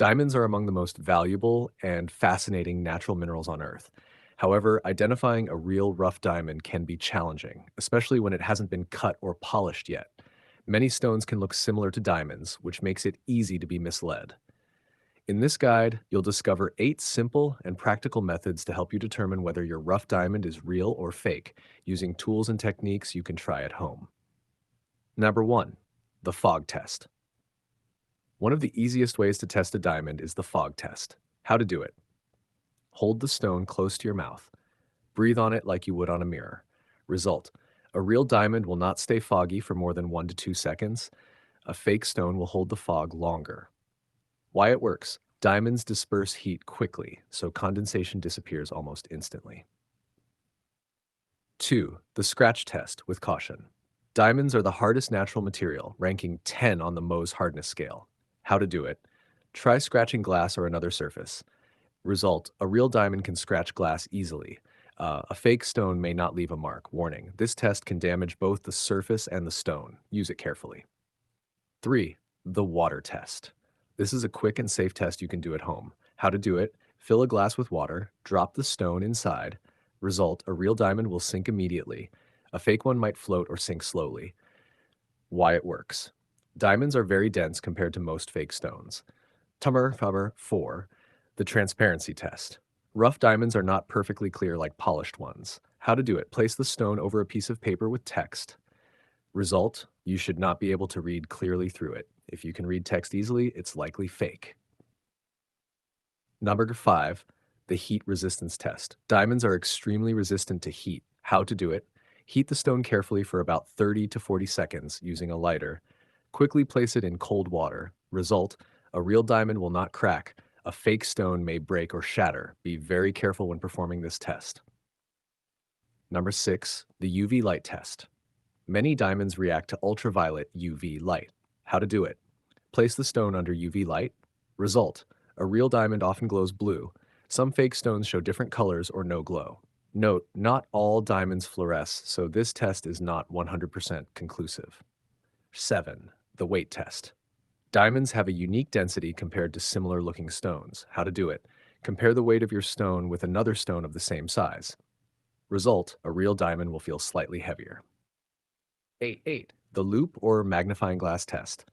Diamonds are among the most valuable and fascinating natural minerals on Earth. However, identifying a real rough diamond can be challenging, especially when it hasn't been cut or polished yet. Many stones can look similar to diamonds, which makes it easy to be misled. In this guide, you'll discover 8 simple and practical methods to help you determine whether your rough diamond is real or fake, using tools and techniques you can try at home. Number 1, the fog test. One of the easiest ways to test a diamond is the fog test. How to do it: hold the stone close to your mouth. Breathe on it like you would on a mirror. Result: a real diamond will not stay foggy for more than 1 to 2 seconds. A fake stone will hold the fog longer. Why it works: diamonds disperse heat quickly, so condensation disappears almost instantly. 2, the scratch test with caution. Diamonds are the hardest natural material, ranking 10 on the Mohs hardness scale. How to do it: try scratching glass or another surface. Result: a real diamond can scratch glass easily. A fake stone may not leave a mark. Warning: this test can damage both the surface and the stone. Use it carefully. 3, the water test. This is a quick and safe test you can do at home. How to do it: fill a glass with water, drop the stone inside. Result: a real diamond will sink immediately. A fake one might float or sink slowly. Why it works: diamonds are very dense compared to most fake stones. Number 4, the transparency test. Rough diamonds are not perfectly clear like polished ones. How to do it: place the stone over a piece of paper with text. Result: you should not be able to read clearly through it. If you can read text easily, it's likely fake. Number 5, the heat resistance test. Diamonds are extremely resistant to heat. How to do it: heat the stone carefully for about 30 to 40 seconds using a lighter. Quickly place it in cold water. Result: a real diamond will not crack. A fake stone may break or shatter. Be very careful when performing this test. Number 6, the UV light test. Many diamonds react to ultraviolet UV light. How to do it: place the stone under UV light. Result: a real diamond often glows blue. Some fake stones show different colors or no glow. Note: not all diamonds fluoresce, so this test is not 100% conclusive. 7, the weight test. Diamonds have a unique density compared to similar looking stones. How to do it: compare the weight of your stone with another stone of the same size. Result: a real diamond will feel slightly heavier. 8, the loop or magnifying glass test.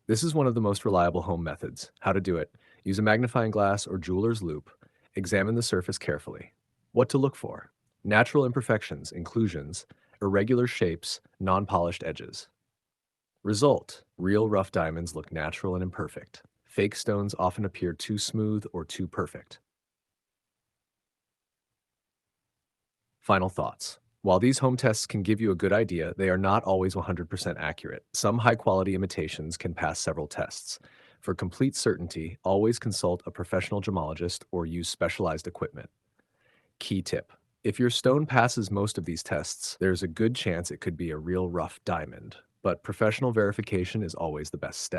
This is one of the most reliable home methods. How to do it: use a magnifying glass or jeweler's loop. Examine the surface carefully. What to look for: natural imperfections, inclusions, irregular shapes, non-polished edges. Result: real rough diamonds look natural and imperfect. Fake stones often appear too smooth or too perfect. Final thoughts. While these home tests can give you a good idea, they are not always 100% accurate. Some high-quality imitations can pass several tests. For complete certainty, always consult a professional gemologist or use specialized equipment. Key tip: if your stone passes most of these tests, there's a good chance it could be a real rough diamond, but professional verification is always the best step.